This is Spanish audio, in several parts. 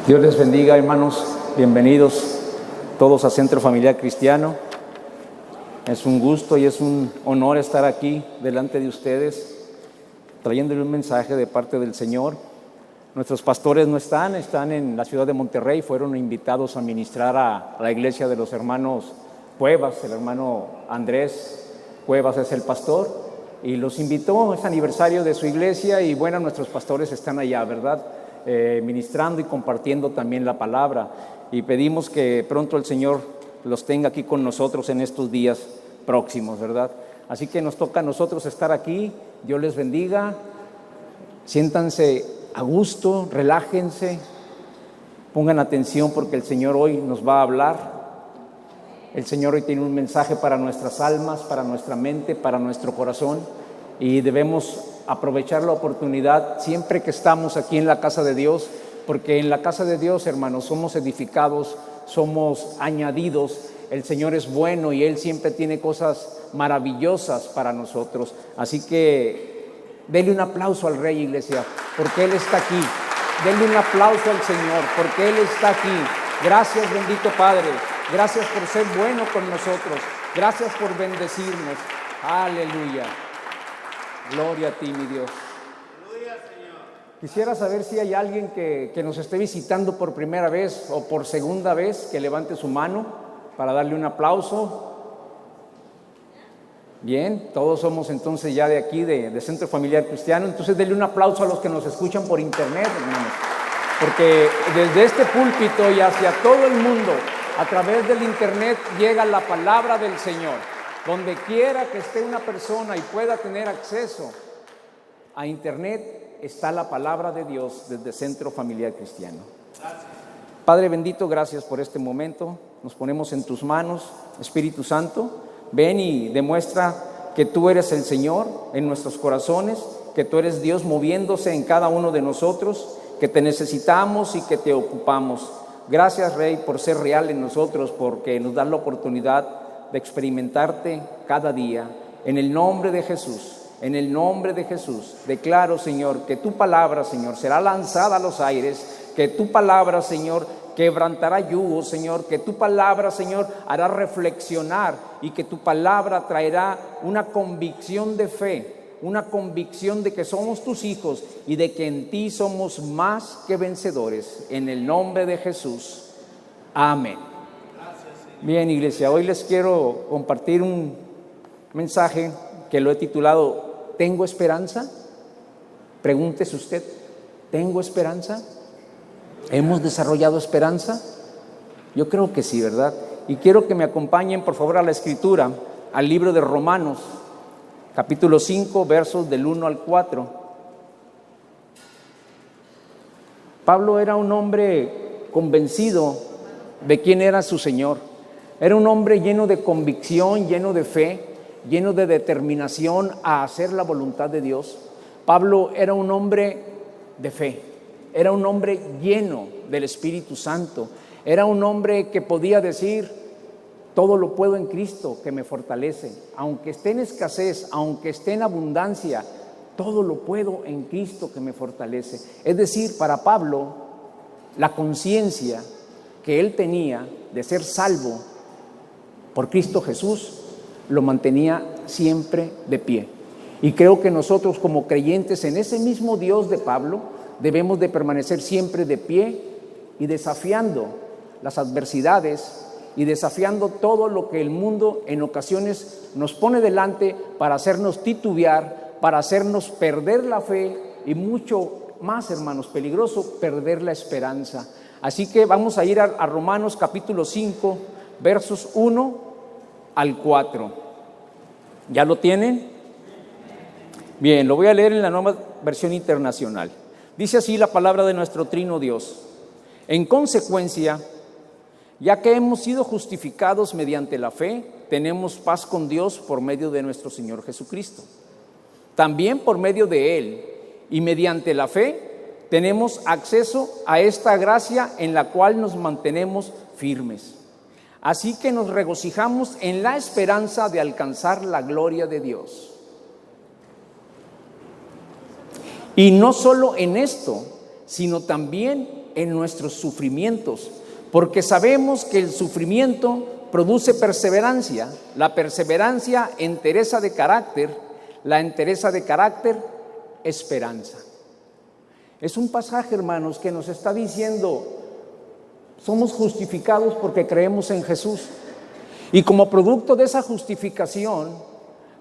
Dios les bendiga, hermanos. Bienvenidos todos a Centro Familiar Cristiano. Es un gusto y es un honor estar aquí delante de ustedes, trayéndole un mensaje de parte del Señor. Nuestros pastores no están en la ciudad de Monterrey, fueron invitados a ministrar a la iglesia de los hermanos Cuevas. El hermano Andrés Cuevas es el pastor y los invitó, es aniversario de su iglesia y bueno, nuestros pastores están allá, ¿verdad? Ministrando y compartiendo también la palabra, y pedimos que pronto el Señor los tenga aquí con nosotros en estos días próximos, ¿verdad? Así que nos toca a nosotros estar aquí. Dios les bendiga, siéntanse a gusto, relájense, pongan atención porque el Señor hoy nos va a hablar. El Señor hoy tiene un mensaje para nuestras almas, para nuestra mente, para nuestro corazón, y debemos aprovechar la oportunidad siempre que estamos aquí en la casa de Dios, porque en la casa de Dios, hermanos, somos edificados, somos añadidos. El Señor es bueno y Él siempre tiene cosas maravillosas para nosotros. Así que denle un aplauso al Rey, iglesia, porque Él está aquí. Denle un aplauso al Señor, porque Él está aquí. Gracias, bendito Padre. Gracias por ser bueno con nosotros. Gracias por bendecirnos. Aleluya. Gloria a ti, mi Dios. Aleluya, Señor. Quisiera saber si hay alguien que nos esté visitando por primera vez o por segunda vez, que levante su mano para darle un aplauso. Bien, todos somos entonces ya de aquí, de Centro Familiar Cristiano. Entonces denle un aplauso a los que nos escuchan por internet, hermanos, porque desde este púlpito y hacia todo el mundo, a través del internet, llega la palabra del Señor. Donde quiera que esté una persona y pueda tener acceso a internet, está la palabra de Dios desde Centro Familiar Cristiano. Padre bendito, gracias por este momento. Nos ponemos en tus manos. Espíritu Santo, ven y demuestra que tú eres el Señor en nuestros corazones, que tú eres Dios moviéndose en cada uno de nosotros, que te necesitamos y que te ocupamos. Gracias, Rey, por ser real en nosotros, porque nos das la oportunidad de experimentarte cada día. En el nombre de Jesús, en el nombre de Jesús, declaro, Señor, que tu palabra, Señor, será lanzada a los aires, que tu palabra, Señor, quebrantará yugos, Señor, que tu palabra, Señor, hará reflexionar y que tu palabra traerá una convicción de fe, una convicción de que somos tus hijos y de que en ti somos más que vencedores. En el nombre de Jesús. Amén. Bien, iglesia, hoy les quiero compartir un mensaje que lo he titulado ¿Tengo esperanza? Pregúntese usted, ¿tengo esperanza? ¿Hemos desarrollado esperanza? Yo creo que sí, ¿verdad? Y quiero que me acompañen por favor a la escritura, al libro de Romanos, capítulo 5, versos del 1 al 4. Pablo era un hombre convencido de quién era su Señor. Era un hombre lleno de convicción, lleno de fe, lleno de determinación a hacer la voluntad de Dios. Pablo era un hombre de fe, era un hombre lleno del Espíritu Santo, era un hombre que podía decir: todo lo puedo en Cristo que me fortalece. Aunque esté en escasez, aunque esté en abundancia, todo lo puedo en Cristo que me fortalece. Es decir, para Pablo, la conciencia que él tenía de ser salvo por Cristo Jesús lo mantenía siempre de pie. Y creo que nosotros como creyentes en ese mismo Dios de Pablo debemos de permanecer siempre de pie y desafiando las adversidades y desafiando todo lo que el mundo en ocasiones nos pone delante para hacernos titubear, para hacernos perder la fe y mucho más, hermanos, peligroso, perder la esperanza. Así que vamos a ir a Romanos capítulo 5, versos 1 al 4. ¿Ya lo tienen? Bien, lo voy a leer en la nueva versión internacional. Dice así la palabra de nuestro trino Dios: en consecuencia, ya que hemos sido justificados mediante la fe, tenemos paz con Dios por medio de nuestro Señor Jesucristo. También por medio de Él y mediante la fe tenemos acceso a esta gracia en la cual nos mantenemos firmes. Así que nos regocijamos en la esperanza de alcanzar la gloria de Dios. Y no solo en esto, sino también en nuestros sufrimientos, porque sabemos que el sufrimiento produce perseverancia, la perseverancia entereza de carácter, la entereza de carácter esperanza. Es un pasaje, hermanos, que nos está diciendo, somos justificados porque creemos en Jesús. Y como producto de esa justificación,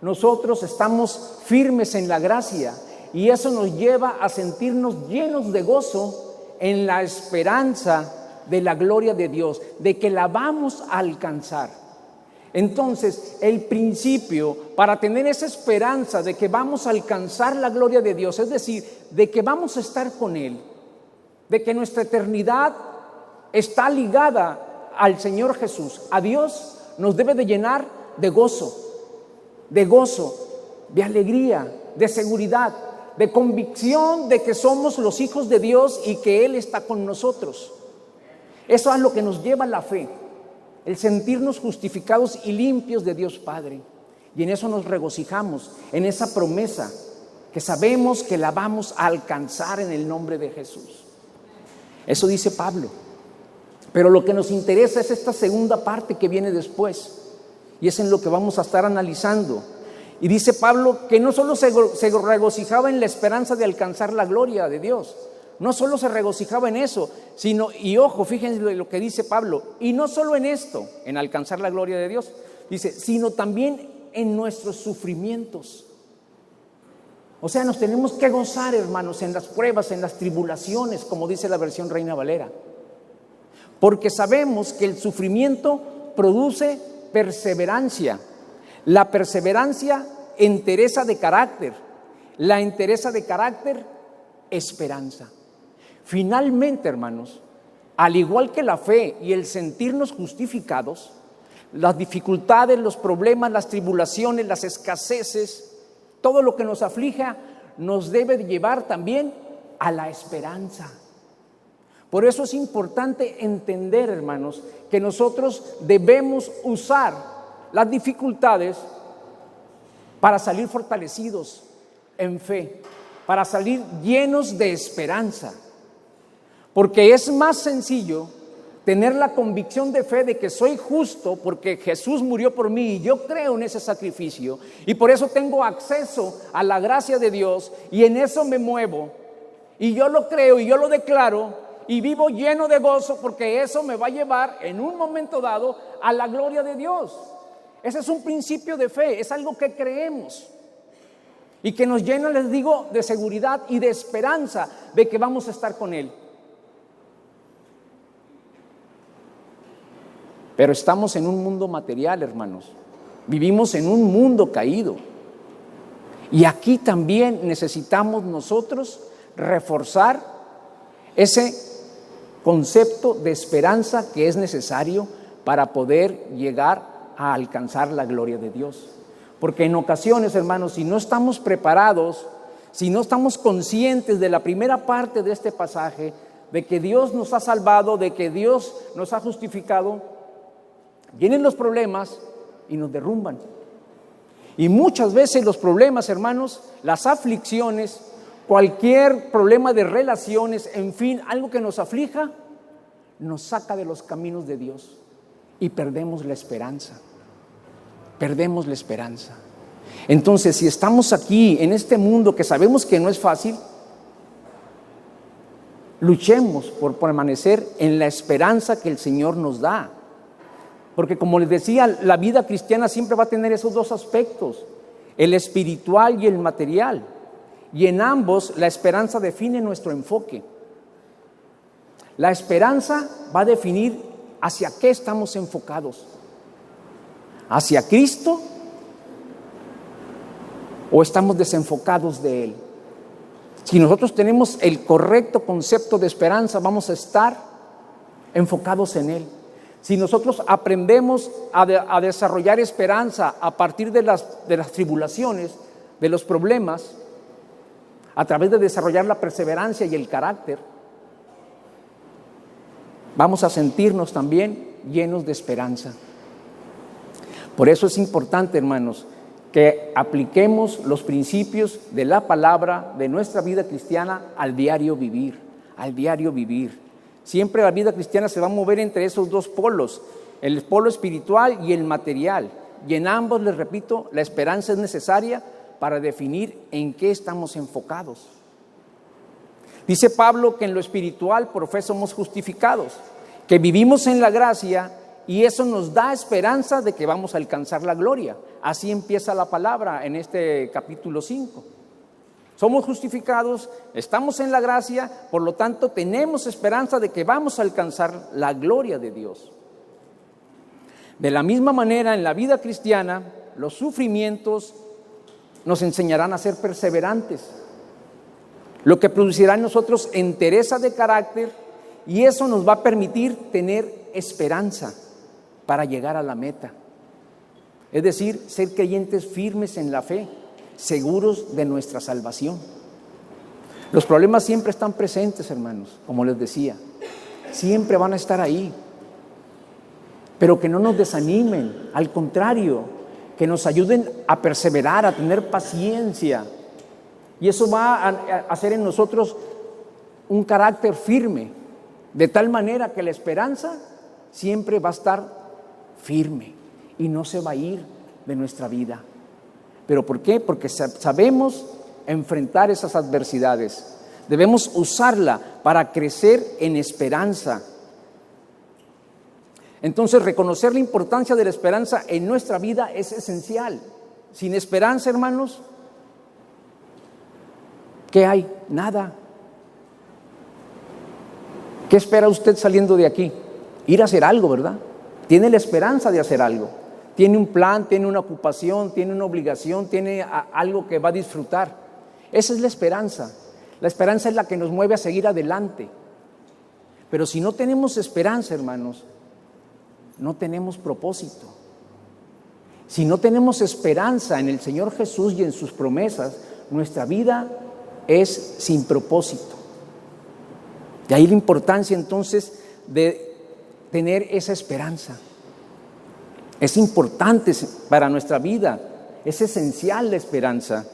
nosotros estamos firmes en la gracia y eso nos lleva a sentirnos llenos de gozo en la esperanza de la gloria de Dios, de que la vamos a alcanzar. Entonces, el principio para tener esa esperanza de que vamos a alcanzar la gloria de Dios, es decir, de que vamos a estar con Él, de que nuestra eternidad está ligada al Señor Jesús, a Dios, nos debe de llenar de gozo, de alegría, de seguridad, de convicción de que somos los hijos de Dios y que Él está con nosotros. Eso es a lo que nos lleva la fe, el sentirnos justificados y limpios de Dios Padre. Y en eso nos regocijamos, en esa promesa que sabemos que la vamos a alcanzar en el nombre de Jesús. Eso dice Pablo. Pero lo que nos interesa es esta segunda parte que viene después, y es en lo que vamos a estar analizando. Y dice Pablo que no solo se regocijaba en la esperanza de alcanzar la gloria de Dios, no solo se regocijaba en eso, sino, y ojo, fíjense lo que dice Pablo, y no solo en esto, en alcanzar la gloria de Dios, dice, sino también en nuestros sufrimientos. O sea, nos tenemos que gozar, hermanos, en las pruebas, en las tribulaciones, como dice la versión Reina Valera, porque sabemos que el sufrimiento produce perseverancia, la perseverancia entereza de carácter, la entereza de carácter esperanza. Finalmente, hermanos, al igual que la fe y el sentirnos justificados, las dificultades, los problemas, las tribulaciones, las escaseces, todo lo que nos aflija, nos debe llevar también a la esperanza. Por eso es importante entender, hermanos, que nosotros debemos usar las dificultades para salir fortalecidos en fe, para salir llenos de esperanza. Porque es más sencillo tener la convicción de fe de que soy justo porque Jesús murió por mí y yo creo en ese sacrificio y por eso tengo acceso a la gracia de Dios y en eso me muevo y yo lo creo y yo lo declaro y vivo lleno de gozo porque eso me va a llevar en un momento dado a la gloria de Dios. Ese es un principio de fe, es algo que creemos y que nos llena, les digo, de seguridad y de esperanza de que vamos a estar con Él. Pero estamos en un mundo material, hermanos. Vivimos en un mundo caído. Y aquí también necesitamos nosotros reforzar ese concepto de esperanza que es necesario para poder llegar a alcanzar la gloria de Dios. Porque en ocasiones, hermanos, si no estamos preparados, si no estamos conscientes de la primera parte de este pasaje, de que Dios nos ha salvado, de que Dios nos ha justificado, vienen los problemas y nos derrumban. Y muchas veces los problemas, hermanos, las aflicciones, cualquier problema de relaciones, en fin, algo que nos aflija, nos saca de los caminos de Dios y perdemos la esperanza. Perdemos la esperanza. Entonces, si estamos aquí en este mundo que sabemos que no es fácil, luchemos por permanecer en la esperanza que el Señor nos da. Porque como les decía, la vida cristiana siempre va a tener esos dos aspectos, el espiritual y el material. Y en ambos la esperanza define nuestro enfoque. La esperanza va a definir hacia qué estamos enfocados. ¿Hacia Cristo o estamos desenfocados de Él? Si nosotros tenemos el correcto concepto de esperanza, vamos a estar enfocados en Él. Si nosotros aprendemos a desarrollar esperanza a partir de las tribulaciones, de los problemas, a través de desarrollar la perseverancia y el carácter, vamos a sentirnos también llenos de esperanza. Por eso es importante, hermanos, que apliquemos los principios de la palabra de nuestra vida cristiana al diario vivir, Siempre la vida cristiana se va a mover entre esos dos polos, el polo espiritual y el material. Y en ambos, les repito, la esperanza es necesaria para definir en qué estamos enfocados. Dice Pablo que en lo espiritual por fe somos justificados, que vivimos en la gracia y eso nos da esperanza de que vamos a alcanzar la gloria. Así empieza la palabra en este capítulo 5. Somos justificados, estamos en la gracia, por lo tanto tenemos esperanza de que vamos a alcanzar la gloria de Dios. De la misma manera, en la vida cristiana, los sufrimientos nos enseñarán a ser perseverantes, lo que producirá en nosotros entereza de carácter, y eso nos va a permitir tener esperanza para llegar a la meta. Es decir, ser creyentes firmes en la fe, seguros de nuestra salvación. Los problemas siempre están presentes, hermanos, como les decía, siempre van a estar ahí, pero que no nos desanimen, al contrario, que nos ayuden a perseverar, a tener paciencia, y eso va a hacer en nosotros un carácter firme, de tal manera que la esperanza siempre va a estar firme y no se va a ir de nuestra vida. ¿Pero por qué? Porque sabemos enfrentar esas adversidades. Debemos usarla para crecer en esperanza. Entonces, reconocer la importancia de la esperanza en nuestra vida es esencial. Sin esperanza, hermanos, ¿qué hay? Nada. ¿Qué espera usted saliendo de aquí? Ir a hacer algo, ¿verdad? Tiene la esperanza de hacer algo. Tiene un plan, tiene una ocupación, tiene una obligación, tiene algo que va a disfrutar. Esa es la esperanza. La esperanza es la que nos mueve a seguir adelante. Pero si no tenemos esperanza, hermanos, no tenemos propósito. Si no tenemos esperanza en el Señor Jesús y en sus promesas, nuestra vida es sin propósito. De ahí la importancia entonces de tener esa esperanza. Es importante para nuestra vida, es esencial la esperanza.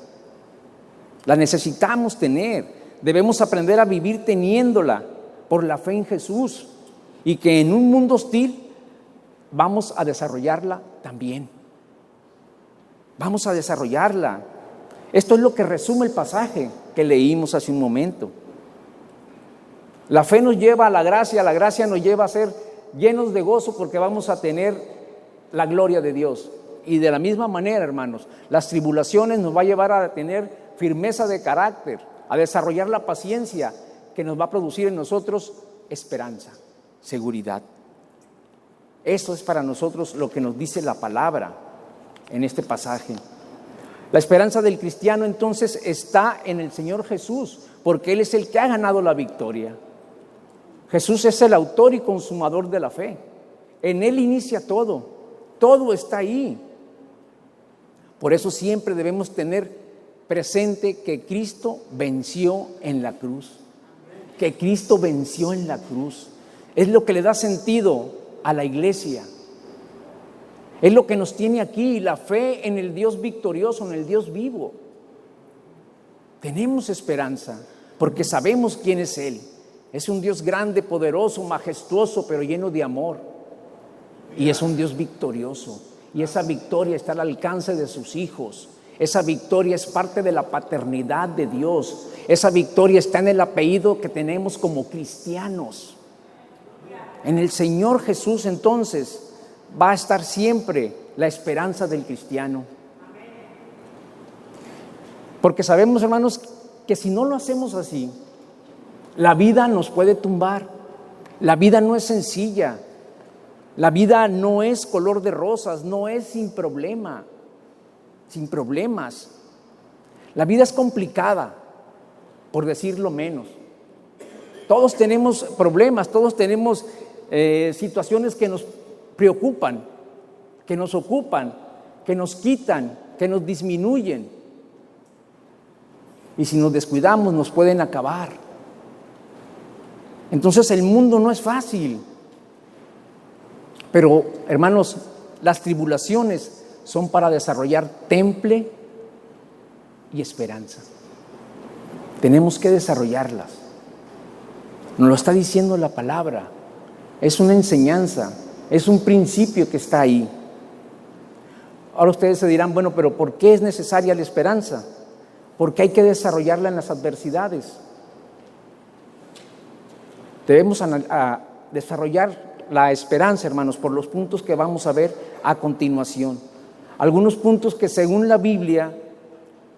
La necesitamos tener, debemos aprender a vivir teniéndola por la fe en Jesús, y que en un mundo hostil vamos a desarrollarla también. Vamos a desarrollarla. Esto es lo que resume el pasaje que leímos hace un momento. La fe nos lleva a la gracia nos lleva a ser llenos de gozo porque vamos a tener la gloria de Dios. Y de la misma manera, hermanos, las tribulaciones nos va a llevar a tener firmeza de carácter, a desarrollar la paciencia que nos va a producir en nosotros esperanza, seguridad. Eso es para nosotros lo que nos dice la palabra en este pasaje. La esperanza del cristiano entonces está en el Señor Jesús, porque Él es el que ha ganado la victoria. Jesús es el autor y consumador de la fe. En Él inicia todo, todo está ahí. Por eso siempre debemos tener presente que Cristo venció en la cruz, que Cristo venció en la cruz. Es lo que le da sentido a la iglesia. Es lo que nos tiene aquí, la fe en el Dios victorioso, en el Dios vivo. Tenemos esperanza porque sabemos quién es Él. Es un Dios grande, poderoso, majestuoso, pero lleno de amor. Y es un Dios victorioso. Y esa victoria está al alcance de sus hijos. Esa victoria es parte de la paternidad de Dios. Esa victoria está en el apellido que tenemos como cristianos. En el Señor Jesús, entonces, va a estar siempre la esperanza del cristiano. Porque sabemos, hermanos, que si no lo hacemos así, la vida nos puede tumbar. La vida no es sencilla. La vida no es color de rosas, no es sin problema, sin problemas. La vida es complicada, por decirlo menos. Todos tenemos problemas, todos tenemos situaciones que nos preocupan, que nos ocupan, que nos quitan, que nos disminuyen. Y si nos descuidamos, nos pueden acabar. Entonces el mundo no es fácil. Pero, hermanos, las tribulaciones son para desarrollar temple y esperanza. Tenemos que desarrollarlas. Nos lo está diciendo la palabra. Es una enseñanza, es un principio que está ahí. Ahora ustedes se dirán, bueno, pero ¿por qué es necesaria la esperanza? Porque hay que desarrollarla en las adversidades. Debemos desarrollar la esperanza, hermanos, por los puntos que vamos a ver a continuación. Algunos puntos que según la Biblia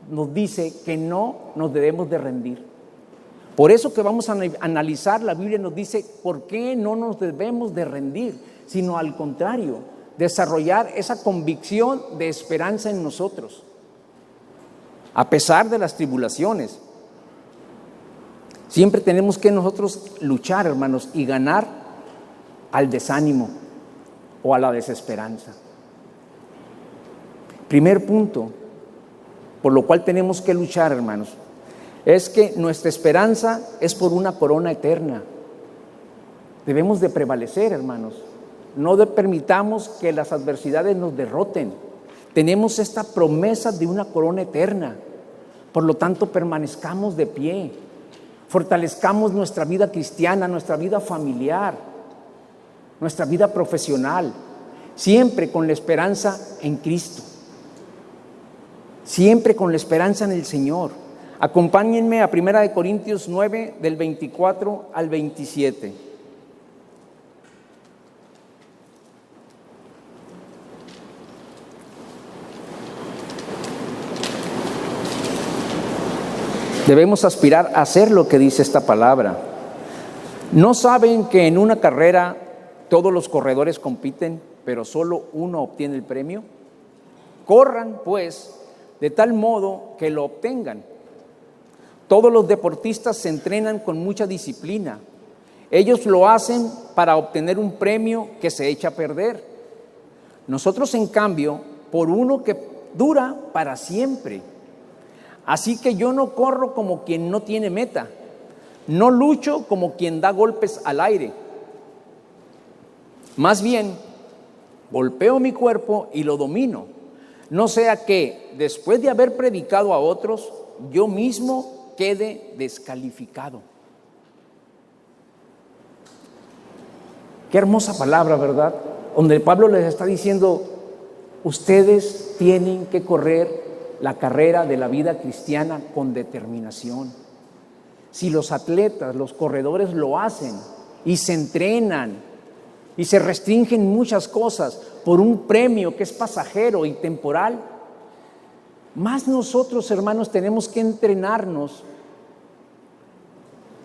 nos dice que no nos debemos de rendir. Por eso que vamos a analizar, la Biblia nos dice por qué no nos debemos de rendir, sino al contrario, desarrollar esa convicción de esperanza en nosotros, a pesar de las tribulaciones. Siempre tenemos que nosotros luchar, hermanos, y ganar al desánimo o a la desesperanza. Primer punto, por lo cual tenemos que luchar, hermanos, es que nuestra esperanza es por una corona eterna. Debemos de prevalecer, hermanos. No permitamos que las adversidades nos derroten. Tenemos esta promesa de una corona eterna. Por lo tanto, permanezcamos de pie. Fortalezcamos nuestra vida cristiana, nuestra vida familiar, nuestra vida profesional, siempre con la esperanza en Cristo. Siempre con la esperanza en el Señor. Acompáñenme a 1 Corintios 9, del 24 al 27. Debemos aspirar a hacer lo que dice esta palabra. ¿No saben que en una carrera todos los corredores compiten, pero solo uno obtiene el premio? Corran, pues, de tal modo que lo obtengan. Todos los deportistas se entrenan con mucha disciplina. Ellos lo hacen para obtener un premio que se echa a perder. Nosotros, en cambio, por uno que dura para siempre. Así que yo no corro como quien no tiene meta, no lucho como quien da golpes al aire. Más bien, golpeo mi cuerpo y lo domino, no sea que, después de haber predicado a otros, yo mismo quede descalificado. Qué hermosa palabra, ¿verdad? Donde Pablo les está diciendo, ustedes tienen que correr la carrera de la vida cristiana con determinación. Si los atletas, los corredores lo hacen y se entrenan y se restringen muchas cosas por un premio que es pasajero y temporal, más nosotros, hermanos, tenemos que entrenarnos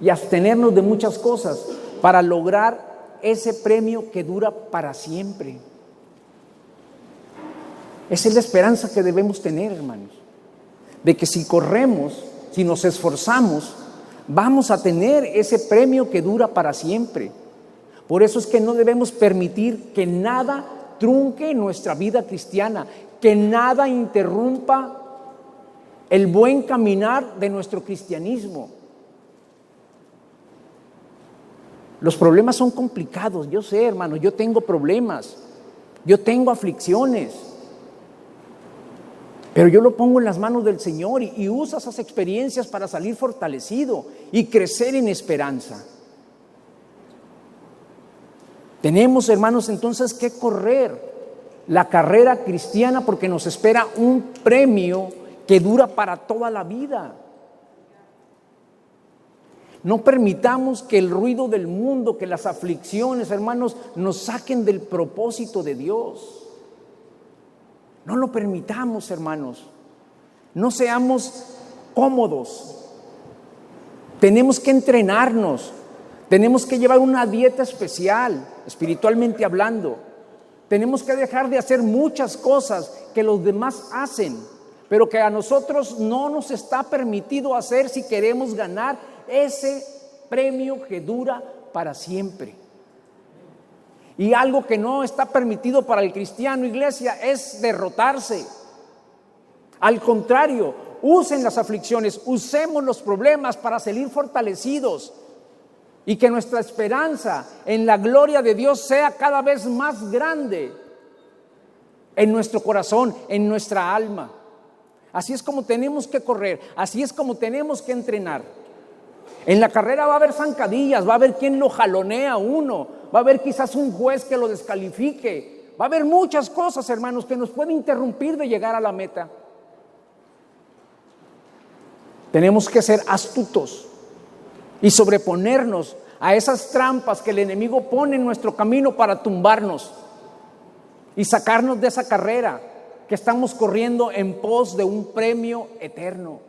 y abstenernos de muchas cosas para lograr ese premio que dura para siempre. Esa es la esperanza que debemos tener, hermanos, de que si corremos, si nos esforzamos, vamos a tener ese premio que dura para siempre. Por eso es que no debemos permitir que nada trunque nuestra vida cristiana, que nada interrumpa el buen caminar de nuestro cristianismo. Los problemas son complicados, yo sé, hermano, yo tengo problemas, yo tengo aflicciones. Pero yo lo pongo en las manos del Señor y usa esas experiencias para salir fortalecido y crecer en esperanza. Tenemos, hermanos, entonces que correr la carrera cristiana porque nos espera un premio que dura para toda la vida. No permitamos que el ruido del mundo, que las aflicciones, hermanos, nos saquen del propósito de Dios. No lo permitamos, hermanos. No seamos cómodos. Tenemos que entrenarnos. Tenemos que llevar una dieta especial, espiritualmente hablando. Tenemos que dejar de hacer muchas cosas que los demás hacen, pero que a nosotros no nos está permitido hacer si queremos ganar ese premio que dura para siempre. Y algo que no está permitido para el cristiano, iglesia, es derrotarse. Al contrario, usen las aflicciones, usemos los problemas para salir fortalecidos y que nuestra esperanza en la gloria de Dios sea cada vez más grande en nuestro corazón, en nuestra alma. Así es como tenemos que correr, así es como tenemos que entrenar. En la carrera va a haber zancadillas, va a haber quien lo jalonea a uno, va a haber quizás un juez que lo descalifique, va a haber muchas cosas, hermanos, que nos pueden interrumpir de llegar a la meta. Tenemos que ser astutos y sobreponernos a esas trampas que el enemigo pone en nuestro camino para tumbarnos y sacarnos de esa carrera que estamos corriendo en pos de un premio eterno.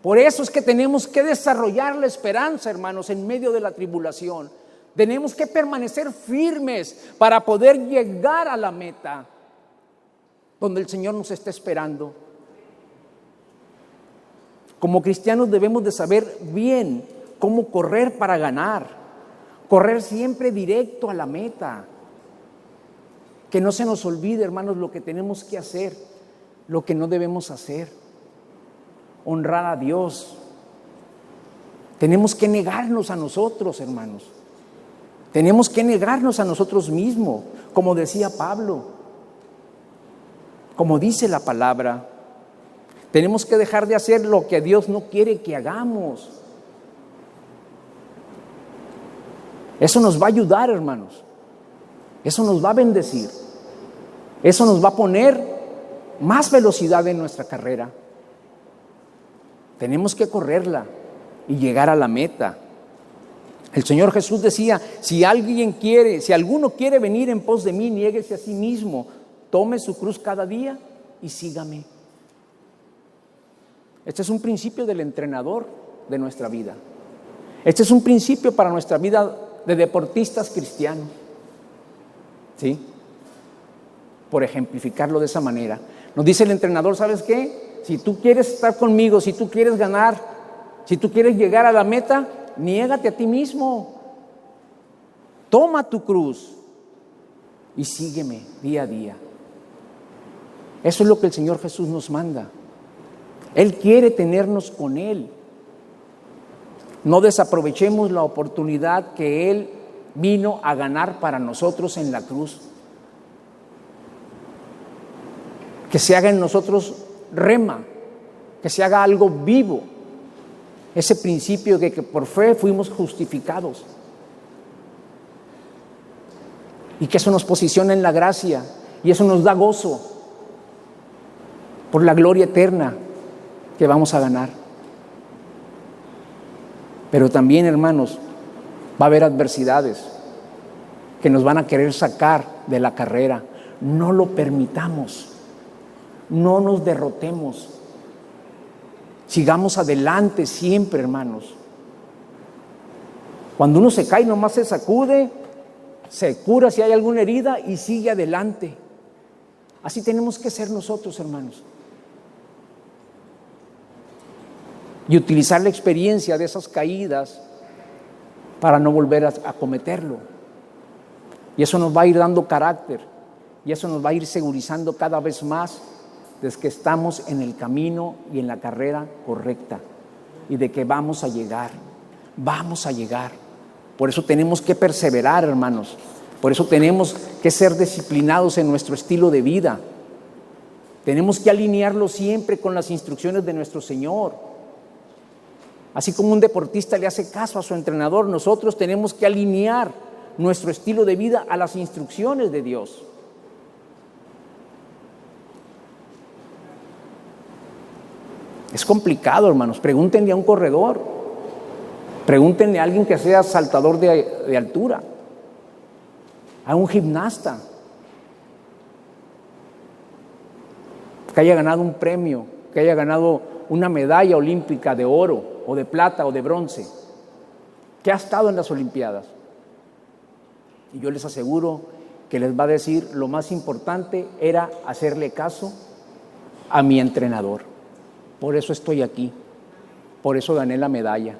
Por eso es que tenemos que desarrollar la esperanza, hermanos, en medio de la tribulación. Tenemos que permanecer firmes para poder llegar a la meta donde el Señor nos está esperando. Como cristianos debemos de saber bien cómo correr para ganar, correr siempre directo a la meta. Que no se nos olvide, hermanos, lo que tenemos que hacer, lo que no debemos hacer. Honrar a Dios. Tenemos que negarnos a nosotros, hermanos. Tenemos que negarnos a nosotros mismos, como decía Pablo, como dice la palabra. Tenemos que dejar de hacer lo que Dios no quiere que hagamos. Eso nos va a ayudar, hermanos. Eso nos va a bendecir. Eso nos va a poner más velocidad en nuestra carrera. Tenemos que correrla y llegar a la meta. El Señor Jesús decía, si alguno quiere venir en pos de mí, niéguese a sí mismo, tome su cruz cada día y sígame. Este es un principio del entrenador de nuestra vida. Este es un principio para nuestra vida de deportistas cristianos. ¿Sí? Por ejemplificarlo de esa manera. Nos dice el entrenador, ¿sabes qué? Si tú quieres estar conmigo, si tú quieres ganar, si tú quieres llegar a la meta, niégate a ti mismo. Toma tu cruz y sígueme día a día. Eso es lo que el Señor Jesús nos manda. Él quiere tenernos con Él. No desaprovechemos la oportunidad que Él vino a ganar para nosotros en la cruz. Que se haga en nosotros rema, que se haga algo vivo. Ese principio de que por fe fuimos justificados. Y que eso nos posiciona en la gracia y eso nos da gozo por la gloria eterna que vamos a ganar. Pero también, hermanos, va a haber adversidades que nos van a querer sacar de la carrera. No lo permitamos. No nos derrotemos. Sigamos adelante siempre, hermanos. Cuando uno se cae, nomás se sacude, se cura si hay alguna herida y sigue adelante. Así tenemos que ser nosotros, hermanos. Y utilizar la experiencia de esas caídas para no volver a cometerlo. Y eso nos va a ir dando carácter. Y eso nos va a ir segurizando cada vez más de que estamos en el camino y en la carrera correcta. Y de que vamos a llegar. Vamos a llegar. Por eso tenemos que perseverar, hermanos. Por eso tenemos que ser disciplinados en nuestro estilo de vida. Tenemos que alinearlo siempre con las instrucciones de nuestro Señor. Así como un deportista le hace caso a su entrenador, nosotros tenemos que alinear nuestro estilo de vida a las instrucciones de Dios. Es complicado, hermanos. Pregúntenle a un corredor. Pregúntenle a alguien que sea saltador de altura. A un gimnasta que haya ganado un premio, que haya ganado una medalla olímpica de oro o de plata o de bronce, que ha estado en las Olimpiadas. Y yo les aseguro que les va a decir, lo más importante era hacerle caso a mi entrenador. Por eso estoy aquí, por eso gané la medalla.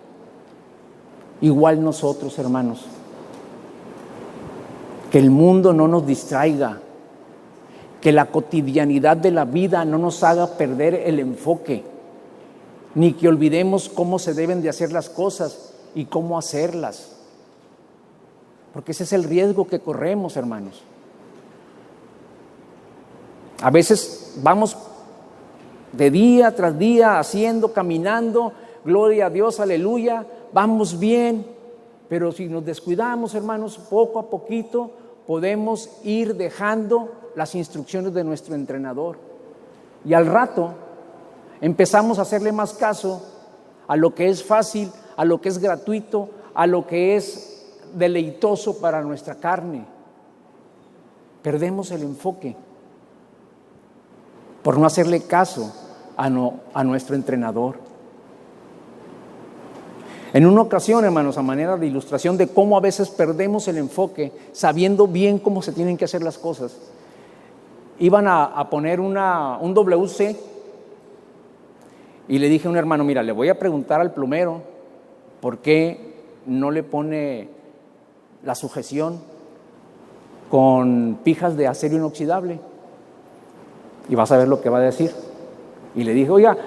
Igual nosotros, hermanos, que el mundo no nos distraiga, que la cotidianidad de la vida no nos haga perder el enfoque, ni que olvidemos cómo se deben de hacer las cosas y cómo hacerlas. Porque ese es el riesgo que corremos, hermanos. A veces vamos de día tras día haciendo, caminando, gloria a Dios, aleluya, vamos bien. Pero si nos descuidamos, hermanos, poco a poquito podemos ir dejando las instrucciones de nuestro entrenador. Y al rato empezamos a hacerle más caso a lo que es fácil, a lo que es gratuito, a lo que es deleitoso para nuestra carne. Perdemos el enfoque por no hacerle caso a nuestro entrenador. En una ocasión, hermanos, a manera de ilustración de cómo a veces perdemos el enfoque sabiendo bien cómo se tienen que hacer las cosas, iban a poner un WC y le dije a un hermano, mira, le voy a preguntar al plomero por qué no le pone la sujeción con pijas de acero inoxidable, y vas a ver lo que va a decir. Y le dije, oiga,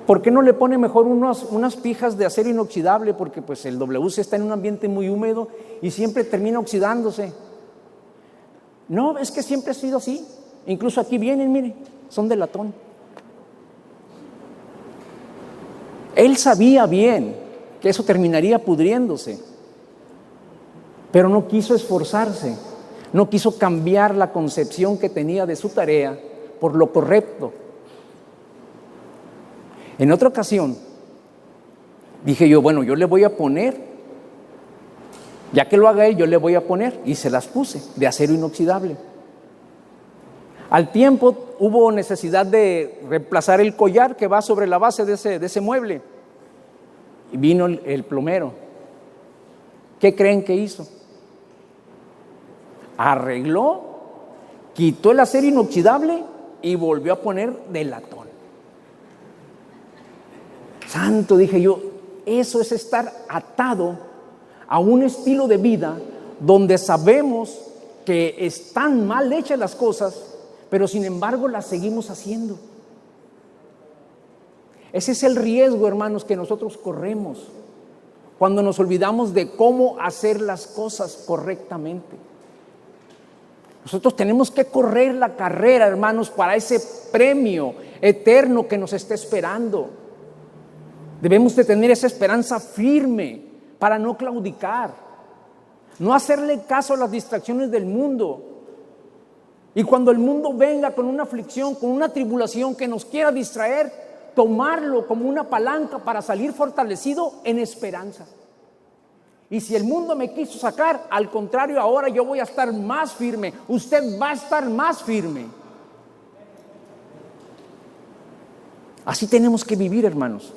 ¿por qué no le pone mejor unas pijas de acero inoxidable? Porque pues el WC está en un ambiente muy húmedo y siempre termina oxidándose. No, es que siempre ha sido así. Incluso aquí vienen, mire, son de latón. Él sabía bien que eso terminaría pudriéndose, pero no quiso esforzarse, no quiso cambiar la concepción que tenía de su tarea por lo correcto. En otra ocasión dije yo, bueno, yo le voy a poner, ya que lo haga él, yo le voy a poner, y se las puse de acero inoxidable. Al tiempo hubo necesidad de reemplazar el collar que va sobre la base de ese mueble, y vino el plomero. ¿Qué creen que hizo? Arregló, quitó el acero inoxidable y volvió a poner de latón. Santo, dije yo, eso es estar atado a un estilo de vida donde sabemos que están mal hechas las cosas, pero sin embargo las seguimos haciendo. Ese es el riesgo, hermanos, que nosotros corremos cuando nos olvidamos de cómo hacer las cosas correctamente. Nosotros tenemos que correr la carrera, hermanos, para ese premio eterno que nos está esperando. Debemos de tener esa esperanza firme para no claudicar, no hacerle caso a las distracciones del mundo. Y cuando el mundo venga con una aflicción, con una tribulación que nos quiera distraer, tomarlo como una palanca para salir fortalecido en esperanza. Y si el mundo me quiso sacar, al contrario, ahora yo voy a estar más firme. Usted va a estar más firme. Así tenemos que vivir, hermanos,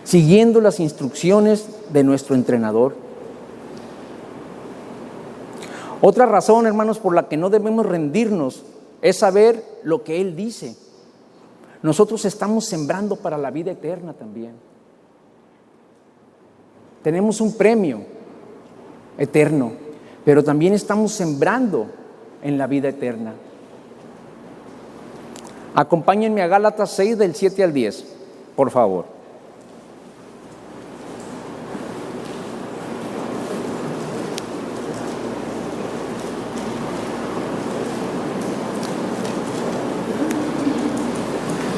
siguiendo las instrucciones de nuestro entrenador. Otra razón, hermanos, por la que no debemos rendirnos es saber lo que Él dice. Nosotros estamos sembrando para la vida eterna también. Tenemos un premio eterno, pero también estamos sembrando en la vida eterna. Acompáñenme a Gálatas 6 del 7 al 10, por favor.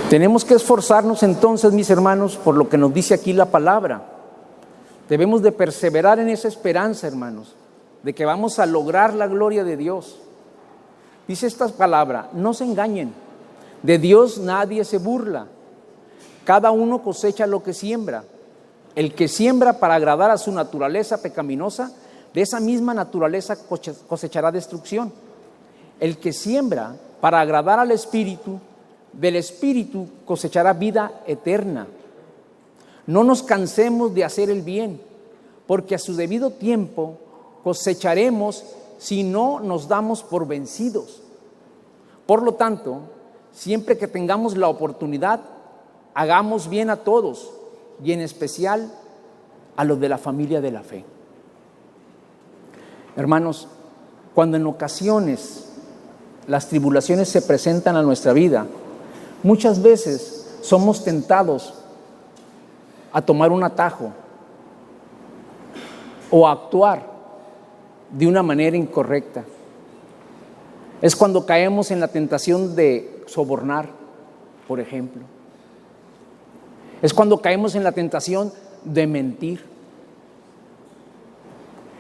Tenemos que esforzarnos entonces, mis hermanos, por lo que nos dice aquí la palabra. Debemos de perseverar en esa esperanza, hermanos, de que vamos a lograr la gloria de Dios. Dice esta palabra, no se engañen, de Dios nadie se burla. Cada uno cosecha lo que siembra. El que siembra para agradar a su naturaleza pecaminosa, de esa misma naturaleza cosechará destrucción. El que siembra para agradar al Espíritu, del Espíritu cosechará vida eterna. No nos cansemos de hacer el bien, porque a su debido tiempo cosecharemos si no nos damos por vencidos. Por lo tanto, siempre que tengamos la oportunidad, hagamos bien a todos, y en especial a los de la familia de la fe. Hermanos, cuando en ocasiones las tribulaciones se presentan a nuestra vida, muchas veces somos tentados a tomar un atajo o a actuar de una manera incorrecta. Es cuando caemos en la tentación de sobornar, por ejemplo. Es cuando caemos en la tentación de mentir.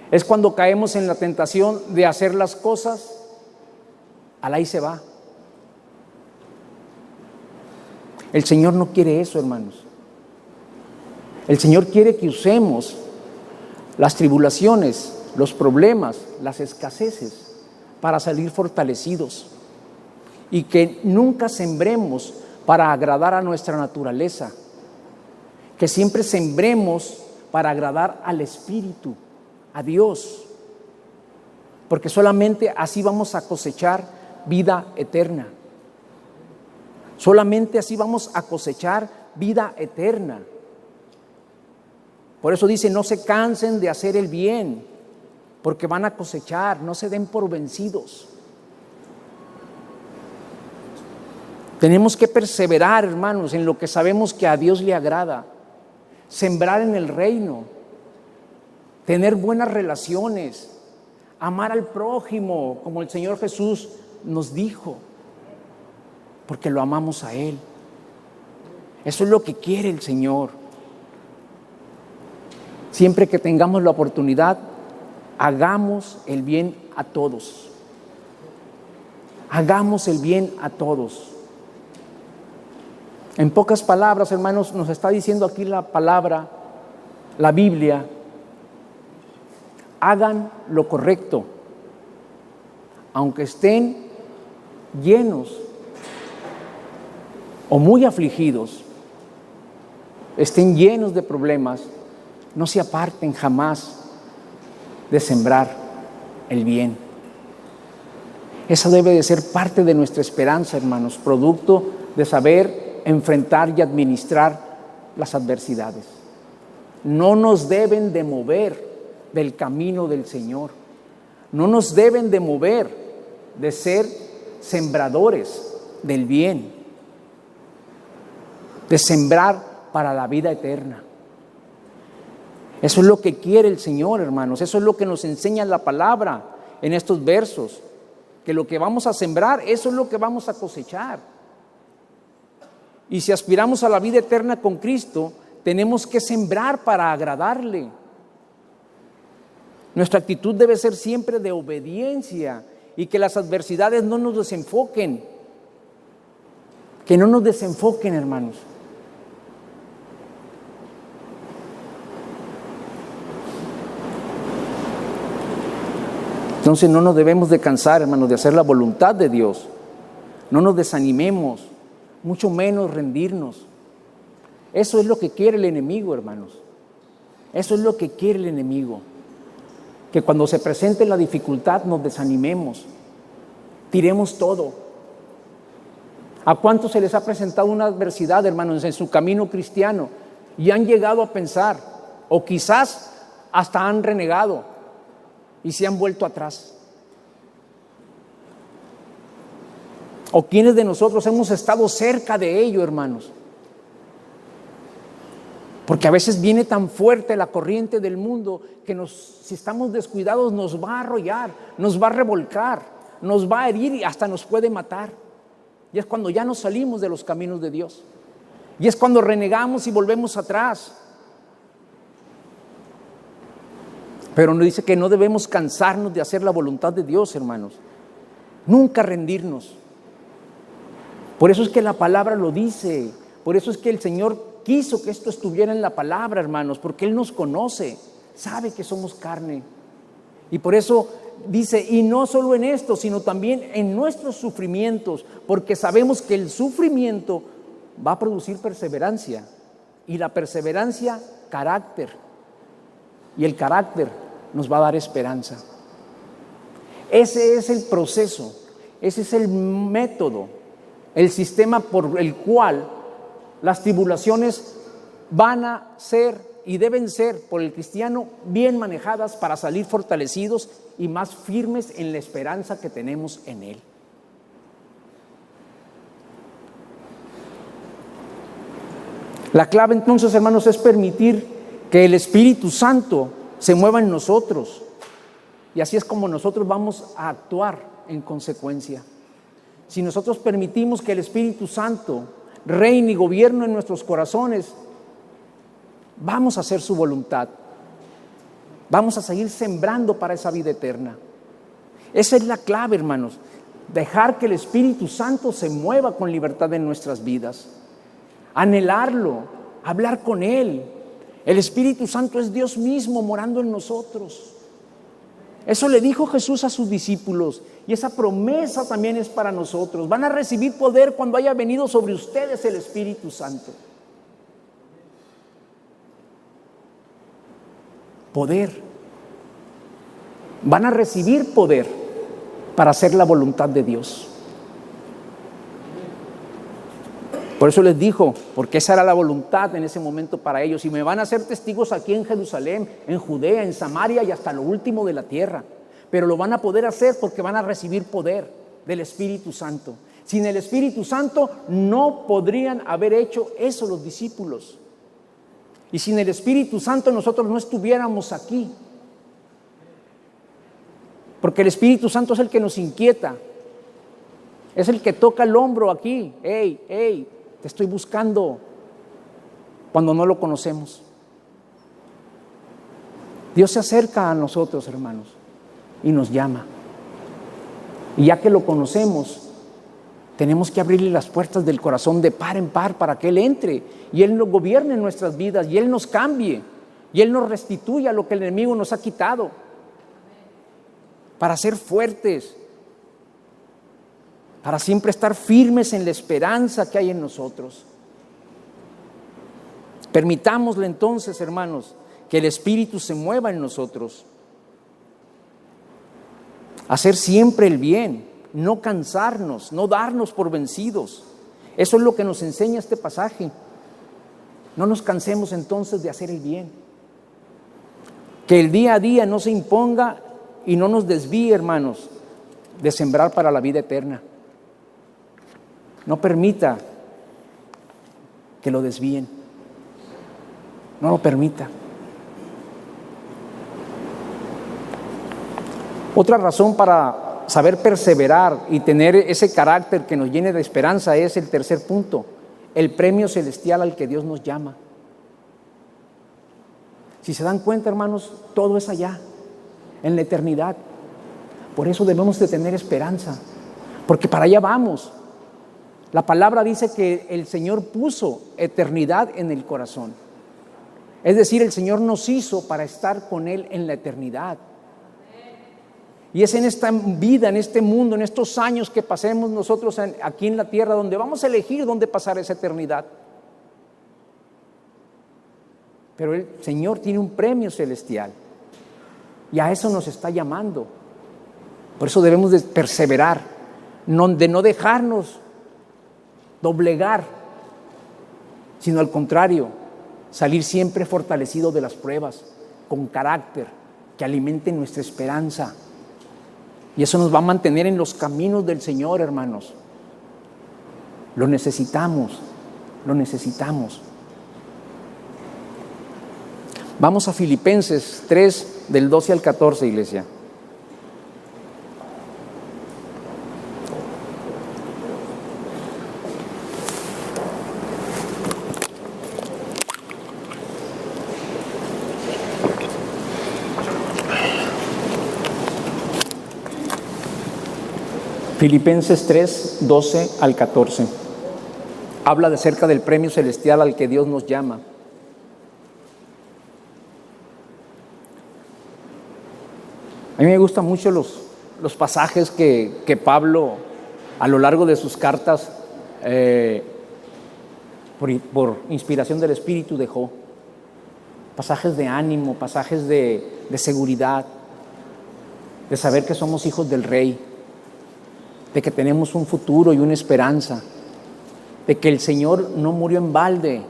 Es cuando caemos en la tentación de hacer las cosas al ahí se va. El Señor no quiere eso, hermanos. El Señor quiere que usemos las tribulaciones, los problemas, las escaseces para salir fortalecidos y que nunca sembremos para agradar a nuestra naturaleza, que siempre sembremos para agradar al Espíritu, a Dios, porque solamente así vamos a cosechar vida eterna. Solamente así vamos a cosechar vida eterna. Por eso dice, no se cansen de hacer el bien, porque van a cosechar, no se den por vencidos. Tenemos que perseverar, hermanos, en lo que sabemos que a Dios le agrada. Sembrar en el reino, tener buenas relaciones, amar al prójimo, como el Señor Jesús nos dijo, porque lo amamos a Él. Eso es lo que quiere el Señor. Siempre que tengamos la oportunidad, hagamos el bien a todos. Hagamos el bien a todos. En pocas palabras, hermanos, nos está diciendo aquí la palabra, la Biblia: hagan lo correcto, aunque estén llenos o muy afligidos, estén llenos de problemas, no se aparten jamás de sembrar el bien. Esa debe de ser parte de nuestra esperanza, hermanos, producto de saber enfrentar y administrar las adversidades. No nos deben de mover del camino del Señor. No nos deben de mover de ser sembradores del bien, de sembrar para la vida eterna. Eso es lo que quiere el Señor, hermanos. Eso es lo que nos enseña la palabra en estos versos, que lo que vamos a sembrar, eso es lo que vamos a cosechar. Y si aspiramos a la vida eterna con Cristo, tenemos que sembrar para agradarle. Nuestra actitud debe ser siempre de obediencia y que las adversidades no nos desenfoquen. Que no nos desenfoquen, hermanos. Entonces no nos debemos de cansar, hermanos, de hacer la voluntad de Dios. No nos desanimemos, mucho menos rendirnos. Eso es lo que quiere el enemigo, hermanos. Eso es lo que quiere el enemigo. Que cuando se presente la dificultad nos desanimemos, tiremos todo. ¿A cuántos se les ha presentado una adversidad, hermanos, en su camino cristiano y han llegado a pensar, o quizás hasta han renegado y se han vuelto atrás? ¿O quiénes de nosotros hemos estado cerca de ello, hermanos? Porque a veces viene tan fuerte la corriente del mundo que si estamos descuidados nos va a arrollar, nos va a revolcar, nos va a herir y hasta nos puede matar. Y es cuando ya nos salimos de los caminos de Dios. Y es cuando renegamos y volvemos atrás. Pero nos dice que no debemos cansarnos de hacer la voluntad de Dios, hermanos. Nunca rendirnos. Por eso es que la palabra lo dice. Por eso es que el Señor quiso que esto estuviera en la palabra, hermanos, porque Él nos conoce, sabe que somos carne. Y por eso dice, y no solo en esto, sino también en nuestros sufrimientos, porque sabemos que el sufrimiento va a producir perseverancia, y la perseverancia, carácter, y el carácter nos va a dar esperanza. Ese es el proceso, ese es el método, el sistema por el cual las tribulaciones van a ser y deben ser por el cristiano bien manejadas para salir fortalecidos y más firmes en la esperanza que tenemos en Él. La clave entonces, hermanos, es permitir que el Espíritu Santo se mueva en nosotros, y así es como nosotros vamos a actuar en consecuencia. Si nosotros permitimos que el Espíritu Santo reine y gobierne en nuestros corazones, Vamos a hacer su voluntad. Vamos a seguir sembrando para esa vida eterna. Esa es la clave, hermanos. Dejar que el Espíritu Santo se mueva con libertad en nuestras vidas. Anhelarlo, hablar con Él. El Espíritu Santo es Dios mismo morando en nosotros. Eso le dijo Jesús a sus discípulos, y esa promesa también es para nosotros. Van a recibir poder cuando haya venido sobre ustedes el Espíritu Santo. Poder. Van a recibir poder para hacer la voluntad de Dios. Por eso les dijo, porque esa era la voluntad en ese momento para ellos. Y me van a hacer testigos aquí en Jerusalén, en Judea, en Samaria y hasta lo último de la tierra. Pero lo van a poder hacer porque van a recibir poder del Espíritu Santo. Sin el Espíritu Santo no podrían haber hecho eso los discípulos. Y sin el Espíritu Santo nosotros no estuviéramos aquí. Porque el Espíritu Santo es el que nos inquieta. Es el que toca el hombro aquí. Hey, te estoy buscando, cuando no lo conocemos. Dios se acerca a nosotros, hermanos, y nos llama. Y ya que lo conocemos, tenemos que abrirle las puertas del corazón de par en par para que Él entre y Él nos gobierne en nuestras vidas y Él nos cambie y Él nos restituya lo que el enemigo nos ha quitado, para ser fuertes, para siempre estar firmes en la esperanza que hay en nosotros. Permitámosle entonces, hermanos, que el Espíritu se mueva en nosotros. Hacer siempre el bien, no cansarnos, no darnos por vencidos. Eso es lo que nos enseña este pasaje. No nos cansemos entonces de hacer el bien. Que el día a día no se imponga y no nos desvíe, hermanos, de sembrar para la vida eterna. No permita que lo desvíen. No lo permita. Otra razón para saber perseverar y tener ese carácter que nos llene de esperanza es el tercer punto: el premio celestial al que Dios nos llama. Si se dan cuenta, hermanos, todo es allá, en la eternidad. Por eso debemos de tener esperanza, porque para allá vamos. La palabra dice que el Señor puso eternidad en el corazón. Es decir, el Señor nos hizo para estar con Él en la eternidad. Y es en esta vida, en este mundo, en estos años que pasemos nosotros aquí en la tierra, donde vamos a elegir dónde pasar esa eternidad. Pero el Señor tiene un premio celestial y a eso nos está llamando. Por eso debemos de perseverar, de no dejarnos doblegar, sino al contrario, salir siempre fortalecido de las pruebas, con carácter que alimente nuestra esperanza. Y eso nos va a mantener en los caminos del Señor, hermanos. Lo necesitamos, lo necesitamos. Vamos a Filipenses 3, del 12 al 14, iglesia. Filipenses 3, 12 al 14. Habla acerca del premio celestial al que Dios nos llama. A mí me gustan mucho los pasajes que Pablo, a lo largo de sus cartas, por inspiración del Espíritu, dejó. Pasajes de ánimo, pasajes de seguridad, de saber que somos hijos del Rey, de que tenemos un futuro y una esperanza, de que el Señor no murió en balde.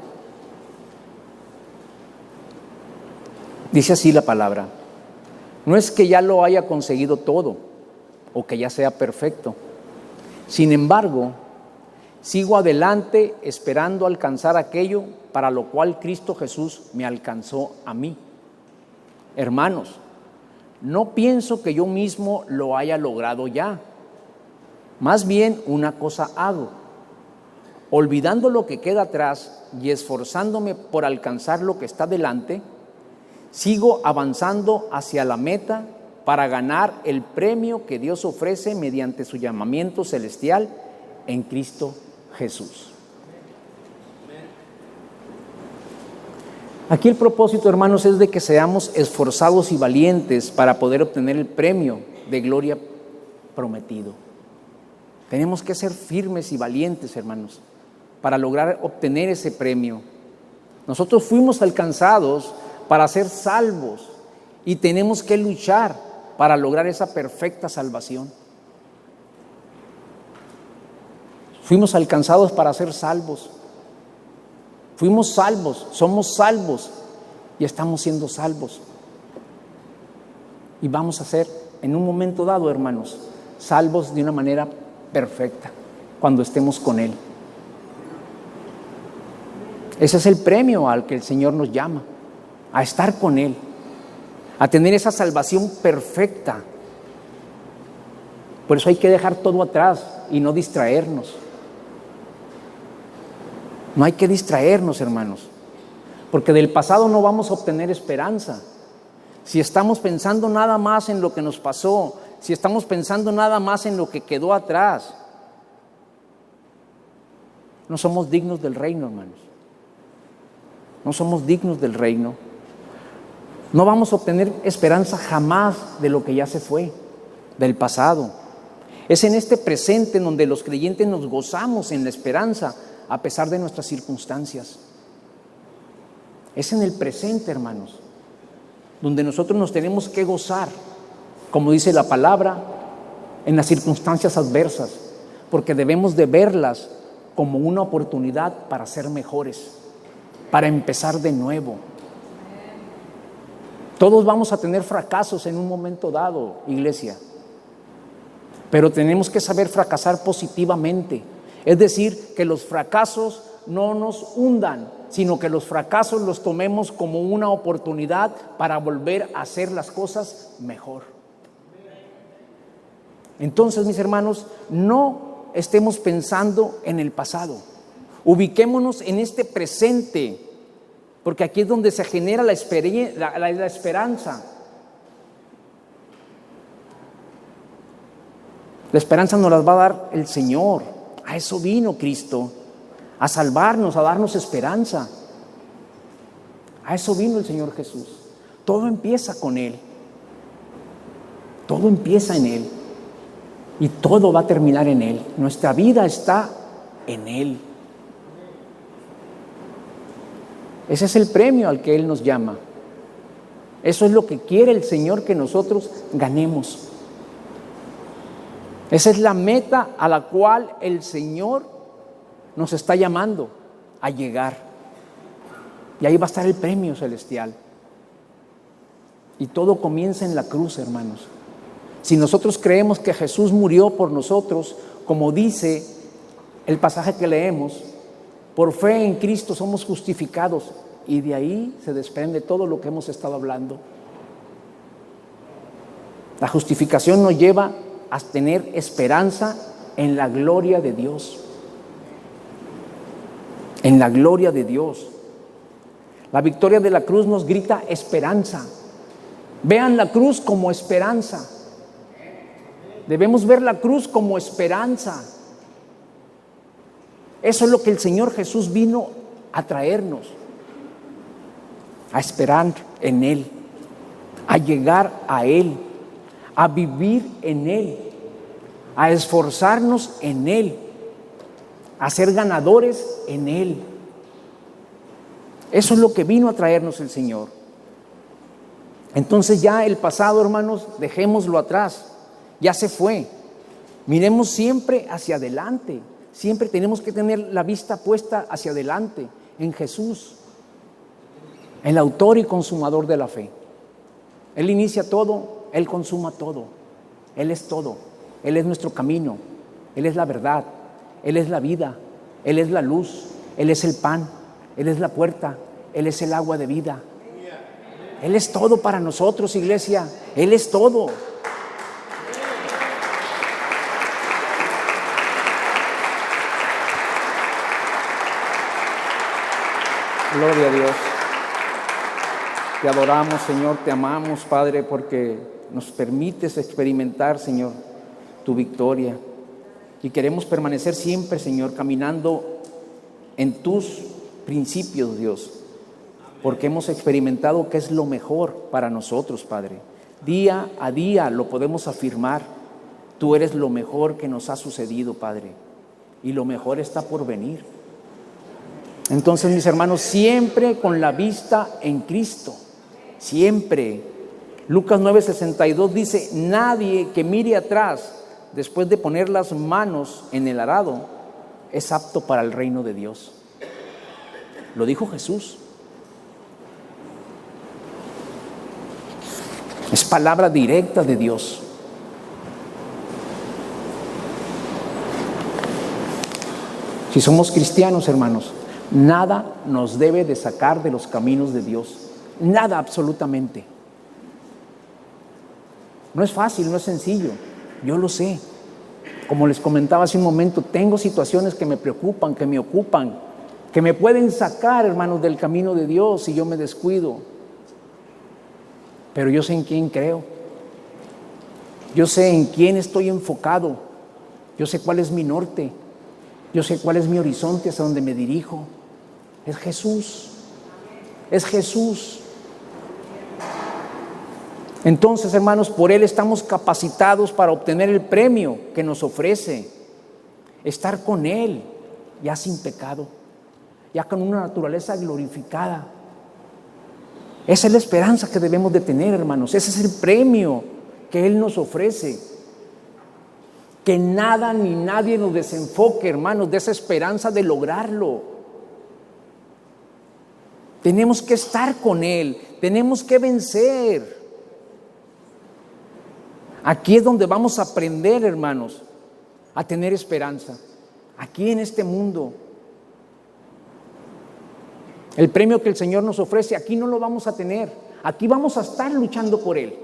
Dice así la palabra: no es que ya lo haya conseguido todo o que ya sea perfecto. Sin embargo, sigo adelante esperando alcanzar aquello para lo cual Cristo Jesús me alcanzó a mí. Hermanos, no pienso que yo mismo lo haya logrado ya. Más bien una cosa hago, olvidando lo que queda atrás y esforzándome por alcanzar lo que está delante, sigo avanzando hacia la meta para ganar el premio que Dios ofrece mediante su llamamiento celestial en Cristo Jesús. Aquí el propósito, hermanos, es de que seamos esforzados y valientes para poder obtener el premio de gloria prometido. Tenemos que ser firmes y valientes, hermanos, para lograr obtener ese premio. Nosotros fuimos alcanzados para ser salvos y tenemos que luchar para lograr esa perfecta salvación. Fuimos alcanzados para ser salvos. Fuimos salvos, somos salvos y estamos siendo salvos. Y vamos a ser, en un momento dado, hermanos, salvos de una manera perfecta cuando estemos con Él. Ese es el premio al que el Señor nos llama, a estar con Él, a tener esa salvación perfecta. Por eso hay que dejar todo atrás y no distraernos. No hay que distraernos, hermanos, porque del pasado no vamos a obtener esperanza. Si estamos pensando nada más en lo que nos pasó, si estamos pensando nada más en lo que quedó atrás, no somos dignos del reino, hermanos. No somos dignos del reino. No vamos a obtener esperanza jamás de lo que ya se fue, del pasado. Es en este presente en donde los creyentes nos gozamos en la esperanza a pesar de nuestras circunstancias. Es en el presente, hermanos, donde nosotros nos tenemos que gozar, como dice la palabra, en las circunstancias adversas, porque debemos de verlas como una oportunidad para ser mejores, para empezar de nuevo. Todos vamos a tener fracasos en un momento dado, iglesia, pero tenemos que saber fracasar positivamente. Es decir, que los fracasos no nos hundan, sino que los fracasos los tomemos como una oportunidad para volver a hacer las cosas mejor. Entonces, mis hermanos, no estemos pensando en el pasado. Ubiquémonos en este presente, porque aquí es donde se genera la esperanza. La esperanza nos la va a dar el Señor. A eso vino Cristo, a salvarnos, a darnos esperanza. A eso vino el Señor Jesús. Todo empieza con Él. Todo empieza en Él. Y todo va a terminar en Él. Nuestra vida está en Él. Ese es el premio al que Él nos llama. Eso es lo que quiere el Señor que nosotros ganemos. Esa es la meta a la cual el Señor nos está llamando a llegar. Y ahí va a estar el premio celestial. Y todo comienza en la cruz, hermanos. Si nosotros creemos que Jesús murió por nosotros, como dice el pasaje que leemos, por fe en Cristo somos justificados. Y de ahí se desprende todo lo que hemos estado hablando. La justificación nos lleva a tener esperanza en la gloria de Dios. En la gloria de Dios. La victoria de la cruz nos grita esperanza. Vean la cruz como esperanza. Debemos ver la cruz como esperanza. Eso es lo que el Señor Jesús vino a traernos. A esperar en Él. A llegar a Él. A vivir en Él, a esforzarnos en Él, a ser ganadores en Él. Eso es lo que vino a traernos el Señor. Entonces ya el pasado, hermanos, dejémoslo atrás, ya se fue. Miremos siempre hacia adelante, siempre tenemos que tener la vista puesta hacia adelante, en Jesús, el autor y consumador de la fe. Él inicia todo, Él consuma todo, Él es todo, Él es nuestro camino, Él es la verdad, Él es la vida, Él es la luz, Él es el pan, Él es la puerta, Él es el agua de vida. Él es todo para nosotros, iglesia, Él es todo. Gloria a Dios. Te adoramos, Señor, te amamos, Padre, porque nos permites experimentar, Señor, tu victoria. Y queremos permanecer siempre, Señor, caminando en tus principios, Dios, porque hemos experimentado que es lo mejor para nosotros, Padre. Día a día lo podemos afirmar. Tú eres lo mejor que nos ha sucedido, Padre, y lo mejor está por venir. Entonces, mis hermanos, siempre con la vista en Cristo, siempre. Lucas 9:62 dice: nadie que mire atrás después de poner las manos en el arado es apto para el reino de Dios. Lo dijo Jesús. Es palabra directa de Dios. Si somos cristianos, hermanos, nada nos debe de sacar de los caminos de Dios. Nada, absolutamente. No es fácil, no es sencillo. Yo lo sé. Como les comentaba hace un momento, tengo situaciones que me preocupan, que me ocupan, que me pueden sacar, hermanos, del camino de Dios si yo me descuido. Pero yo sé en quién creo. Yo sé en quién estoy enfocado. Yo sé cuál es mi norte. Yo sé cuál es mi horizonte, hacia donde me dirijo. Es Jesús. Es Jesús. Entonces, hermanos, por Él estamos capacitados para obtener el premio que nos ofrece. Estar con Él, ya sin pecado, ya con una naturaleza glorificada. Esa es la esperanza que debemos de tener, hermanos. Ese es el premio que Él nos ofrece. Que nada ni nadie nos desenfoque, hermanos, de esa esperanza de lograrlo. Tenemos que estar con Él, tenemos que vencer. Aquí es donde vamos a aprender, hermanos, a tener esperanza. Aquí en este mundo. El premio que el Señor nos ofrece, aquí no lo vamos a tener. Aquí vamos a estar luchando por Él.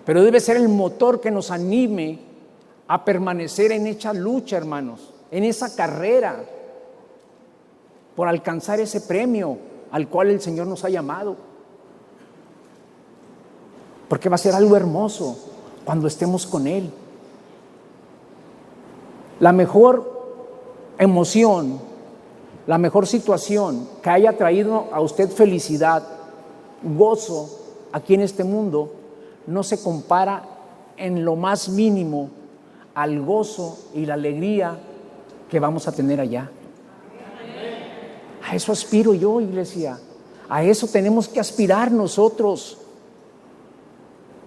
Pero debe ser el motor que nos anime a permanecer en esa lucha, hermanos, en esa carrera, por alcanzar ese premio al cual el Señor nos ha llamado. Porque va a ser algo hermoso cuando estemos con Él. La mejor emoción, la mejor situación que haya traído a usted felicidad, gozo aquí en este mundo, no se compara en lo más mínimo al gozo y la alegría que vamos a tener allá. A eso aspiro yo, iglesia. A eso tenemos que aspirar nosotros.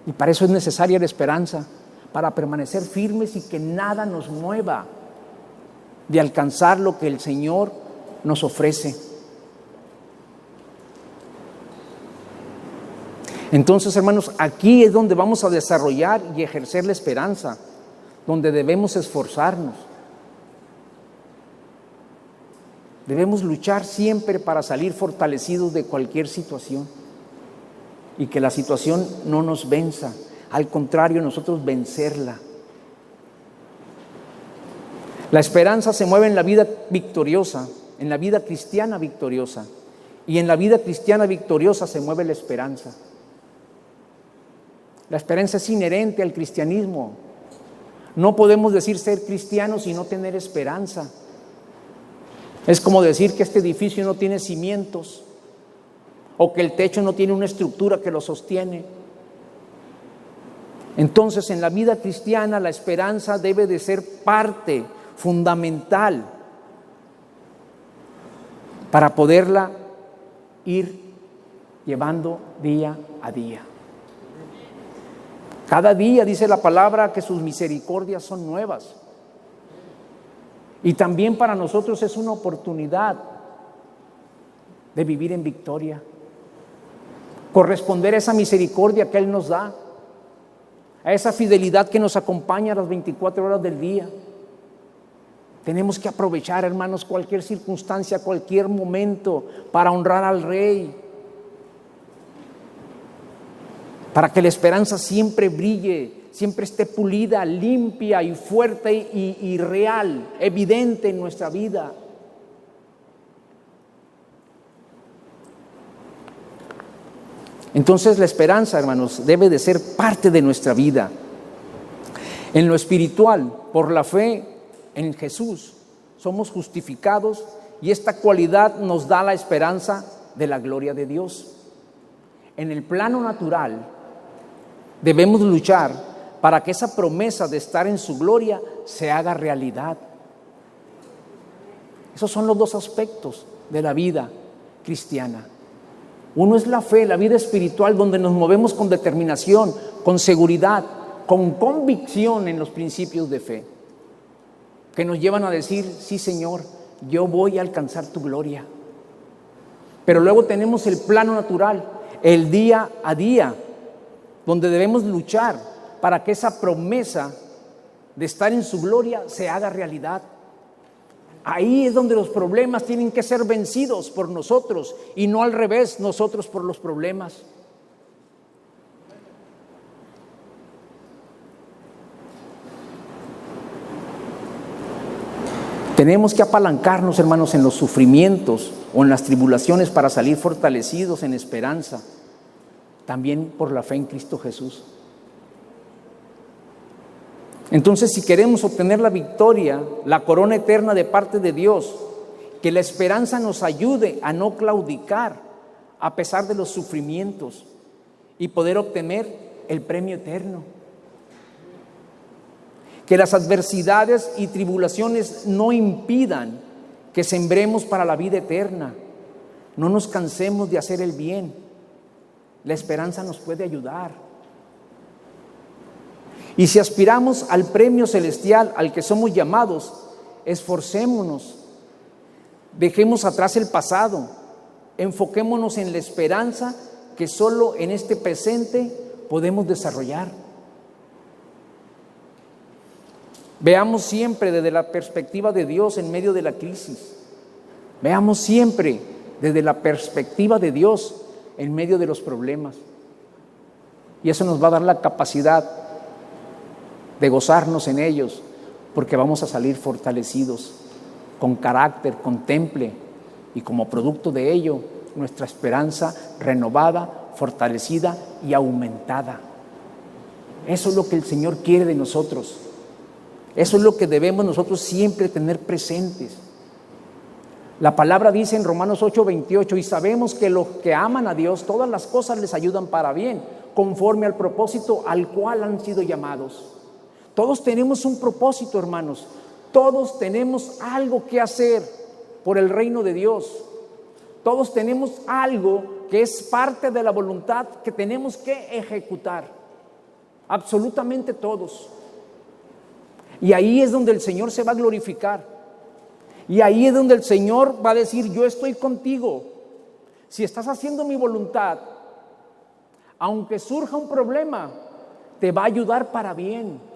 Y para eso es necesaria la esperanza, para permanecer firmes y que nada nos mueva de alcanzar lo que el Señor nos ofrece. Entonces, hermanos, aquí es donde vamos a desarrollar y ejercer la esperanza, donde debemos esforzarnos. Debemos luchar siempre para salir fortalecidos de cualquier situación y que la situación no nos venza, al contrario, nosotros vencerla. La esperanza se mueve en la vida victoriosa, en la vida cristiana victoriosa, y en la vida cristiana victoriosa se mueve la esperanza. La esperanza es inherente al cristianismo. No podemos decir ser cristianos y no tener esperanza. Es como decir que este edificio no tiene cimientos o que el techo no tiene una estructura que lo sostiene. Entonces, en la vida cristiana la esperanza debe de ser parte fundamental para poderla ir llevando día a día. Cada día dice la palabra que sus misericordias son nuevas. Y también para nosotros es una oportunidad de vivir en victoria. Corresponder a esa misericordia que Él nos da, a esa fidelidad que nos acompaña a las 24 horas del día. Tenemos que aprovechar, hermanos, cualquier circunstancia, cualquier momento para honrar al Rey. Para que la esperanza siempre brille, siempre esté pulida, limpia y fuerte y real, evidente en nuestra vida. Entonces la esperanza, hermanos, debe de ser parte de nuestra vida. En lo espiritual, por la fe en Jesús, somos justificados y esta cualidad nos da la esperanza de la gloria de Dios. En el plano natural, debemos luchar para que esa promesa de estar en su gloria se haga realidad. Esos son los dos aspectos de la vida cristiana. Uno es la fe, la vida espiritual, donde nos movemos con determinación, con seguridad, con convicción en los principios de fe, que nos llevan a decir: sí, Señor, yo voy a alcanzar tu gloria. Pero luego tenemos el plano natural, el día a día, donde debemos luchar para que esa promesa de estar en su gloria se haga realidad. Ahí es donde los problemas tienen que ser vencidos por nosotros y no al revés, nosotros por los problemas. Tenemos que apalancarnos, hermanos, en los sufrimientos o en las tribulaciones para salir fortalecidos en esperanza, también por la fe en Cristo Jesús. Entonces, si queremos obtener la victoria, la corona eterna de parte de Dios, que la esperanza nos ayude a no claudicar a pesar de los sufrimientos y poder obtener el premio eterno. Que las adversidades y tribulaciones no impidan que sembremos para la vida eterna. No nos cansemos de hacer el bien. La esperanza nos puede ayudar. Y si aspiramos al premio celestial al que somos llamados, esforcémonos, dejemos atrás el pasado, enfoquémonos en la esperanza que solo en este presente podemos desarrollar. Veamos siempre desde la perspectiva de Dios en medio de la crisis. Veamos siempre desde la perspectiva de Dios en medio de los problemas. Y eso nos va a dar la capacidad de gozarnos en ellos, porque vamos a salir fortalecidos, con carácter, con temple, y como producto de ello, nuestra esperanza renovada, fortalecida y aumentada. Eso es lo que el Señor quiere de nosotros. Eso es lo que debemos nosotros siempre tener presentes. La palabra dice en Romanos 8:28: y sabemos que los que aman a Dios, todas las cosas les ayudan para bien, conforme al propósito al cual han sido llamados. Todos tenemos un propósito, hermanos. Todos tenemos algo que hacer por el reino de Dios. Todos tenemos algo que es parte de la voluntad que tenemos que ejecutar. Absolutamente todos. Y ahí es donde el Señor se va a glorificar. Y ahí es donde el Señor va a decir: yo estoy contigo. Si estás haciendo mi voluntad, aunque surja un problema, te va a ayudar para bien.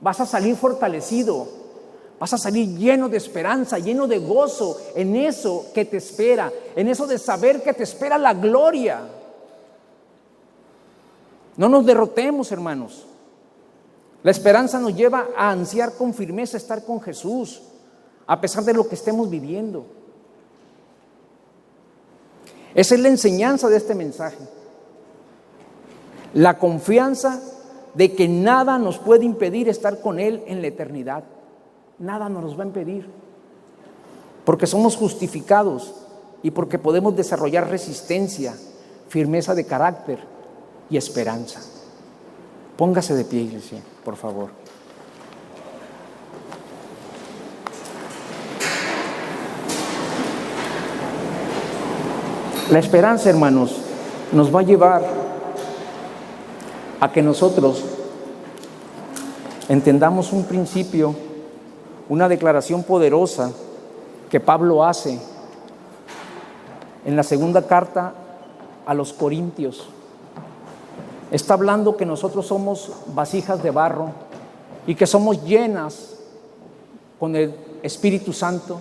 Vas a salir fortalecido, vas a salir lleno de esperanza, lleno de gozo en eso que te espera, en eso de saber que te espera la gloria. No nos derrotemos, hermanos. La esperanza nos lleva a ansiar con firmeza estar con Jesús, a pesar de lo que estemos viviendo. Esa es la enseñanza de este mensaje. La confianza de que nada nos puede impedir estar con Él en la eternidad. Nada nos va a impedir, porque somos justificados y porque podemos desarrollar resistencia, firmeza de carácter y esperanza. Póngase de pie, iglesia, por favor. La esperanza, hermanos, nos va a llevar a que nosotros entendamos un principio, una declaración poderosa que Pablo hace en la segunda carta a los Corintios. Está hablando que nosotros somos vasijas de barro y que somos llenas con el Espíritu Santo,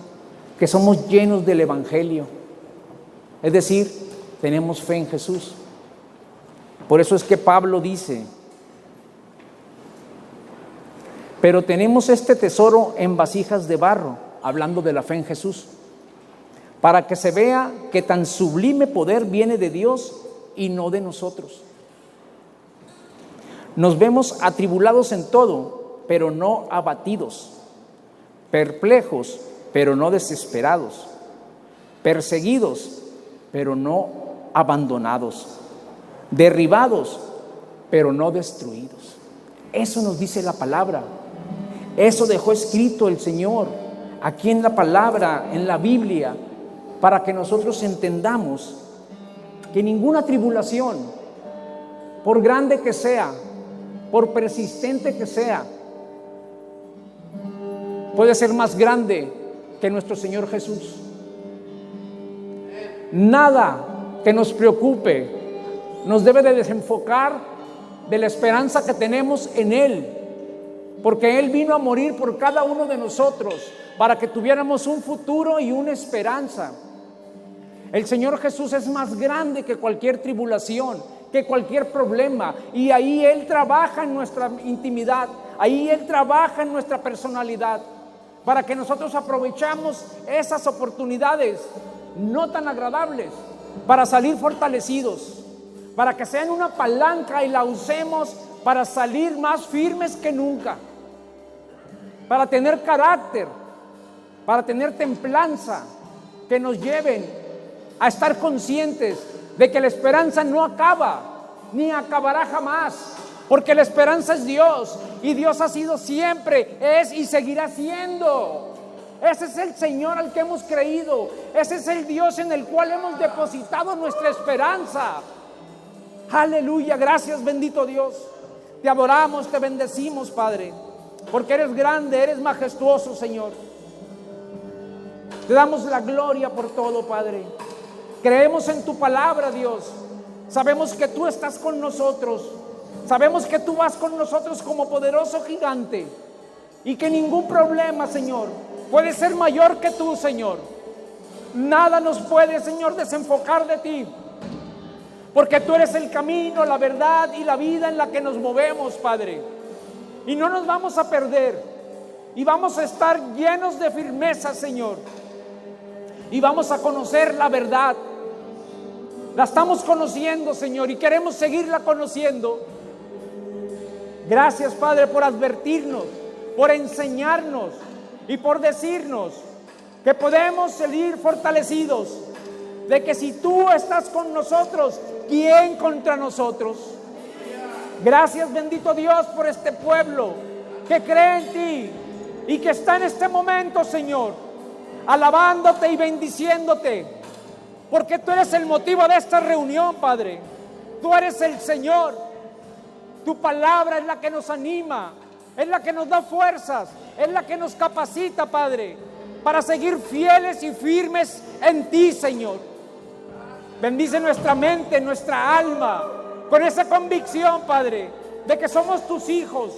que somos llenos del Evangelio. Es decir, tenemos fe en Jesús. Por eso es que Pablo dice: pero tenemos este tesoro en vasijas de barro, hablando de la fe en Jesús, para que se vea que tan sublime poder viene de Dios y no de nosotros. Nos vemos atribulados en todo, pero no abatidos, perplejos, pero no desesperados, perseguidos, pero no abandonados, derribados, pero no destruidos. Eso nos dice la palabra. Eso dejó escrito el Señor aquí en la palabra, en la Biblia, para que nosotros entendamos que ninguna tribulación, por grande que sea, por persistente que sea, puede ser más grande que nuestro Señor Jesús. Nada que nos preocupe nos debe de desenfocar de la esperanza que tenemos en Él, porque Él vino a morir por cada uno de nosotros para que tuviéramos un futuro y una esperanza. El Señor Jesús es más grande que cualquier tribulación, que cualquier problema, y ahí Él trabaja en nuestra intimidad, ahí Él trabaja en nuestra personalidad, para que nosotros aprovechamos esas oportunidades no tan agradables para salir fortalecidos, para que sean una palanca y la usemos para salir más firmes que nunca, para tener carácter, para tener templanza, que nos lleven a estar conscientes de que la esperanza no acaba, ni acabará jamás, porque la esperanza es Dios, y Dios ha sido siempre, es y seguirá siendo. Ese es el Señor al que hemos creído, ese es el Dios en el cual hemos depositado nuestra esperanza. Aleluya, gracias bendito Dios. Te adoramos, te bendecimos, Padre, porque eres grande, eres majestuoso, Señor. Te damos la gloria por todo, Padre. Creemos en tu palabra, Dios. Sabemos que tú estás con nosotros. Sabemos que tú vas con nosotros como poderoso gigante, y que ningún problema, Señor, puede ser mayor que tú, Señor. Nada nos puede, Señor, desenfocar de ti, porque tú eres el camino, la verdad y la vida en la que nos movemos, Padre. Y no nos vamos a perder, y vamos a estar llenos de firmeza, Señor, y vamos a conocer la verdad. La estamos conociendo, Señor, y queremos seguirla conociendo. Gracias, Padre, por advertirnos, por enseñarnos y por decirnos que podemos salir fortalecidos, de que si tú estás con nosotros, ¿quién contra nosotros? Gracias, bendito Dios, por este pueblo que cree en ti y que está en este momento, Señor, alabándote y bendiciéndote, porque tú eres el motivo de esta reunión, Padre. Tú eres el Señor. Tu palabra es la que nos anima, es la que nos da fuerzas, es la que nos capacita, Padre, para seguir fieles y firmes en ti, Señor. Bendice nuestra mente, nuestra alma, con esa convicción, Padre, de que somos tus hijos,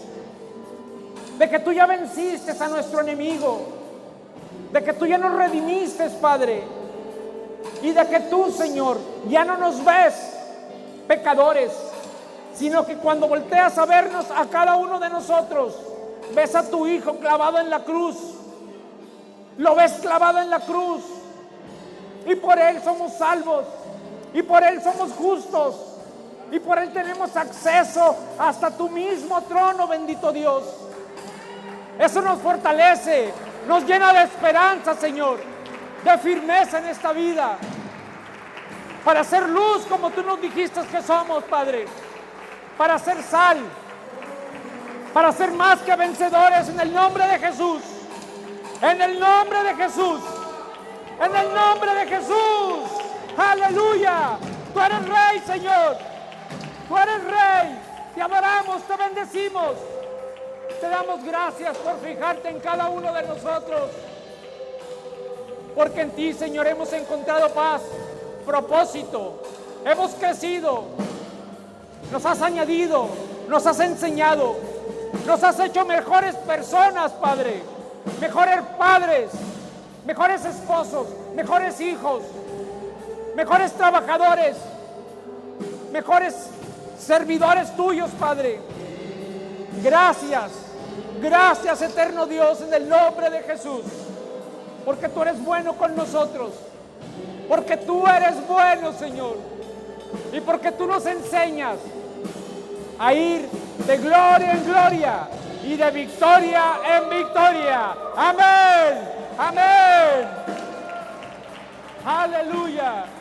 de que tú ya venciste a nuestro enemigo, de que tú ya nos redimiste, Padre, y de que tú, Señor, ya no nos ves pecadores, sino que cuando volteas a vernos a cada uno de nosotros, ves a tu Hijo clavado en la cruz, lo ves clavado en la cruz, y por Él somos salvos, y por Él somos justos, y por Él tenemos acceso hasta tu mismo trono, bendito Dios. Eso nos fortalece, nos llena de esperanza, Señor, de firmeza en esta vida, para hacer luz como tú nos dijiste que somos, Padre, para ser sal, para ser más que vencedores en el nombre de Jesús, en el nombre de Jesús, en el nombre de Jesús. Aleluya, tú eres Rey, Señor, tú eres Rey. Te adoramos, te bendecimos, te damos gracias por fijarte en cada uno de nosotros, porque en ti, Señor, hemos encontrado paz, propósito, hemos crecido, nos has añadido, nos has enseñado, nos has hecho mejores personas, Padre, mejores padres, mejores esposos, mejores hijos, mejores trabajadores, mejores servidores tuyos, Padre. Gracias, gracias, eterno Dios, en el nombre de Jesús, porque tú eres bueno con nosotros, porque tú eres bueno, Señor, y porque tú nos enseñas a ir de gloria en gloria y de victoria en victoria. Amén, amén. Aleluya.